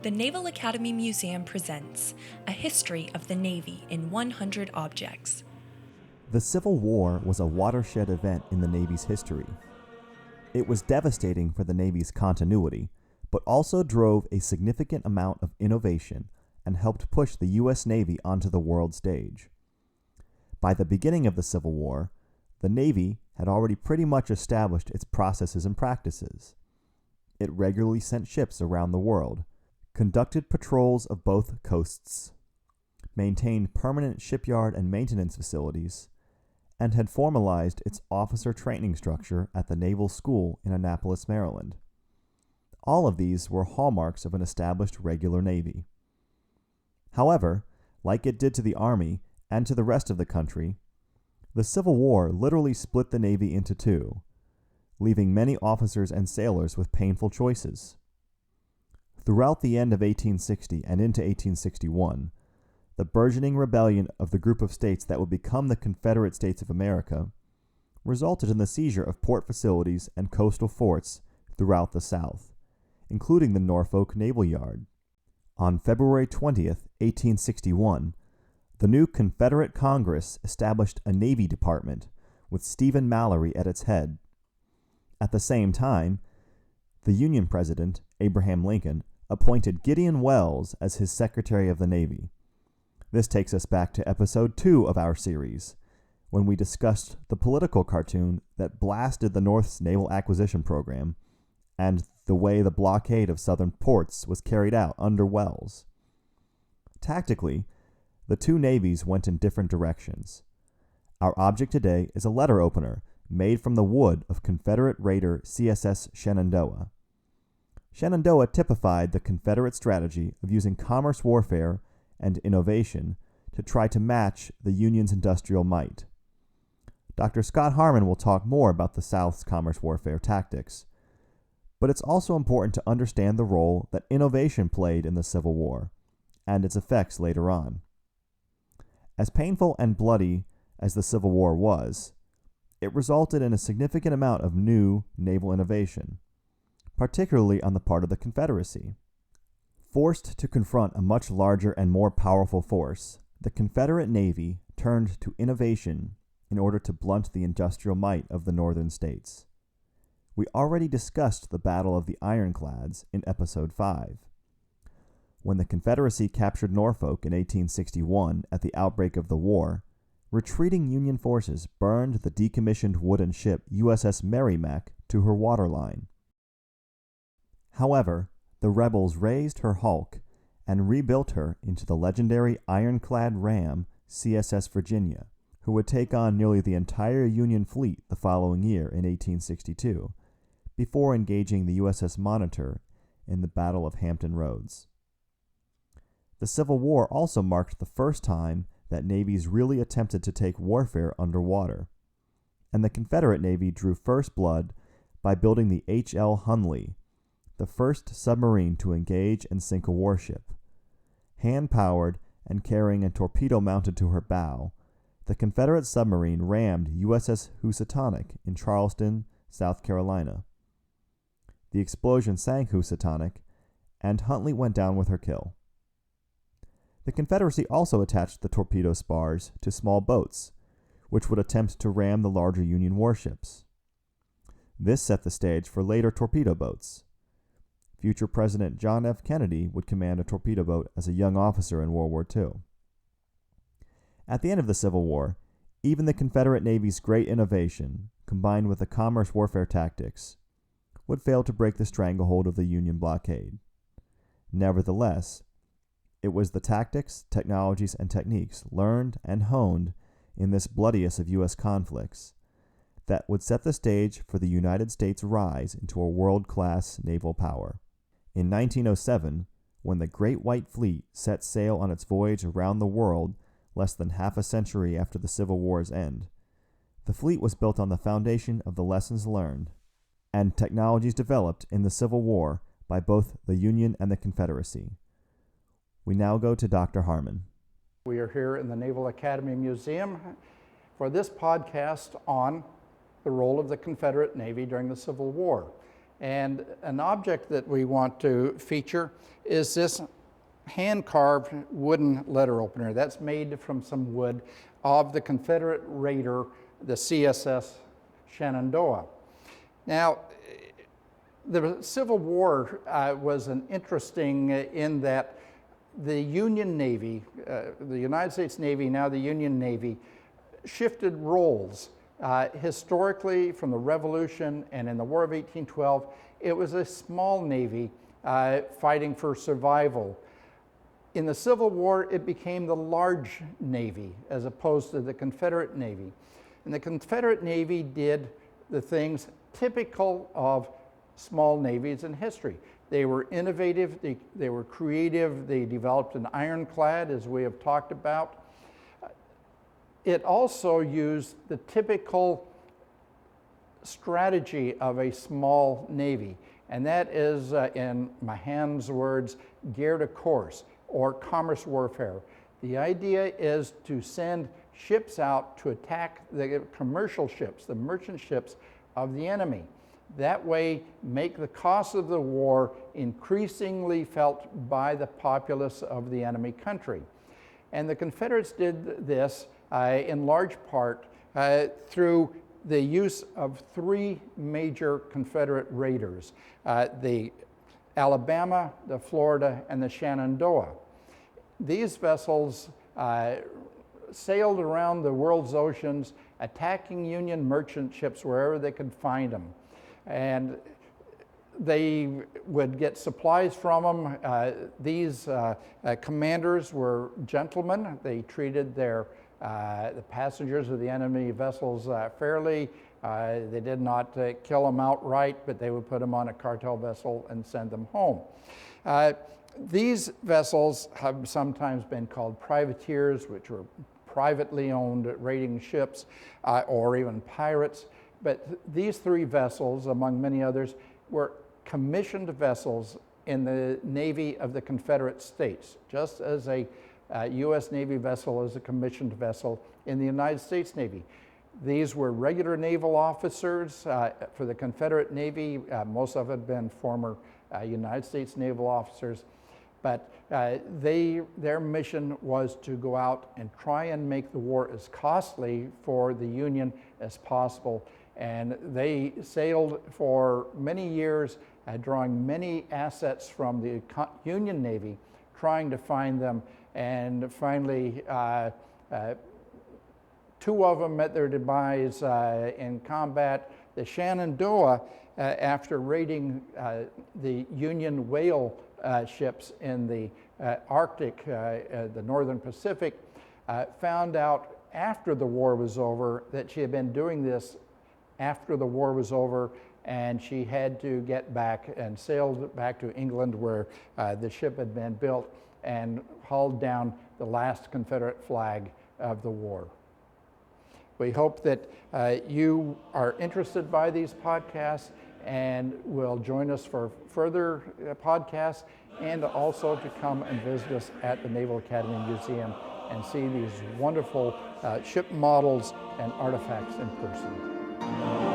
The Naval Academy Museum presents A History of the Navy in 100 Objects. The Civil War was a watershed event in the Navy's history. It was devastating for the Navy's continuity, but also drove a significant amount of innovation and helped push the U.S. Navy onto the world stage. By the beginning of the Civil War, the Navy had already pretty much established its processes and practices. It regularly sent ships around the world, conducted patrols of both coasts, maintained permanent shipyard and maintenance facilities, and had formalized its officer training structure at the Naval School in Annapolis, Maryland. All of these were hallmarks of an established regular Navy. However, like it did to the Army and to the rest of the country, the Civil War literally split the Navy into two, leaving many officers and sailors with painful choices. Throughout the end of 1860 and into 1861, the burgeoning rebellion of the group of states that would become the Confederate States of America resulted in the seizure of port facilities and coastal forts throughout the South, including the Norfolk Naval Yard. On February 20th, 1861, the new Confederate Congress established a Navy Department with Stephen Mallory at its head. At the same time, the Union President, Abraham Lincoln, appointed Gideon Welles as his Secretary of the Navy. This takes us back to episode 2 of our series, when we discussed the political cartoon that blasted the North's naval acquisition program and the way the blockade of southern ports was carried out under Welles. Tactically, the two navies went in different directions. Our object today is a letter opener made from the wood of Confederate raider CSS Shenandoah. Shenandoah typified the Confederate strategy of using commerce warfare and innovation to try to match the Union's industrial might. Dr. Scott Harmon will talk more about the South's commerce warfare tactics, but it's also important to understand the role that innovation played in the Civil War and its effects later on. As painful and bloody as the Civil War was, it resulted in a significant amount of new naval innovation, particularly on the part of the Confederacy. Forced to confront a much larger and more powerful force, the Confederate Navy turned to innovation in order to blunt the industrial might of the northern states. We already discussed the Battle of the Iron-clads in Episode 5. When the Confederacy captured Norfolk in 1861 at the outbreak of the war, retreating Union forces burned the decommissioned wooden ship USS Merrimac to her waterline. However, the rebels raised her hulk and rebuilt her into the legendary iron-clad ram CSS Virginia, who would take on nearly the entire Union fleet the following year in 1862, before engaging the USS Monitor in the Battle of Hampton Roads. The Civil War also marked the first time that navies really attempted to take warfare underwater, and the Confederate Navy drew first blood by building the H.L. Hunley, the first submarine to engage and sink a warship. Hand-powered and carrying a torpedo mounted to her bow, the Confederate submarine rammed USS Housatonic in Charleston, South Carolina. The explosion sank Housatonic, and Huntley went down with her kill. The Confederacy also attached the torpedo spars to small boats, which would attempt to ram the larger Union warships. This set the stage for later torpedo boats. Future President John F. Kennedy would command a torpedo boat as a young officer in World War II. At the end of the Civil War, even the Confederate Navy's great innovation, combined with the commerce warfare tactics, would fail to break the stranglehold of the Union blockade. Nevertheless, it was the tactics, technologies, and techniques learned and honed in this bloodiest of U.S. conflicts that would set the stage for the United States' rise into a world-class naval power. In 1907, when the Great White Fleet set sail on its voyage around the world less than half a century after the Civil War's end, the fleet was built on the foundation of the lessons learned and technologies developed in the Civil War by both the Union and the Confederacy. We now go to Dr. Harmon. We are here in the Naval Academy Museum for this podcast on the role of the Confederate Navy during the Civil War. And an object that we want to feature is this hand-carved wooden letter opener. That's made from some wood of the Confederate raider, the CSS Shenandoah. Now, the Civil War was an interesting in that the Union Navy, the United States Navy, now the Union Navy, shifted roles. Historically, from the Revolution and in the War of 1812, it was a small navy fighting for survival. In the Civil War, it became the large navy as opposed to the Confederate Navy. And the Confederate Navy did the things typical of small navies in history. They were innovative, they were creative, they developed an iron-clad, as we have talked about. It also used the typical strategy of a small navy, and that is, in Mahan's words, guerre de course, or commerce warfare. The idea is to send ships out to attack the commercial ships, the merchant ships of the enemy. That way, make the cost of the war increasingly felt by the populace of the enemy country. And the Confederates did this in large part through the use of three major Confederate raiders, the Alabama, the Florida, and the Shenandoah. These vessels sailed around the world's oceans, attacking Union merchant ships wherever they could find them. And they would get supplies from them. These commanders were gentlemen. They treated the passengers of the enemy vessels fairly. They did not kill them outright, but they would put them on a cartel vessel and send them home. These vessels have sometimes been called privateers, which were privately owned raiding ships, or even pirates. But these three vessels, among many others, were commissioned vessels in the Navy of the Confederate States, just as a U.S. Navy vessel is a commissioned vessel in the United States Navy. These were regular naval officers for the Confederate Navy. Most of it had been former United States naval officers. But their mission was to go out and try and make the war as costly for the Union as possible. And they sailed for many years, drawing many assets from the Union Navy, trying to find them. And finally, two of them met their demise in combat. The Shenandoah, after raiding the Union whale ships in the Arctic, the Northern Pacific, found out after the war was over that she had been doing this after the war was over, and she had to get back and sailed back to England where the ship had been built and hauled down the last Confederate flag of the war. We hope that you are interested by these podcasts and will join us for further podcasts, and also to come and visit us at the Naval Academy Museum and see these wonderful ship models and artifacts in person.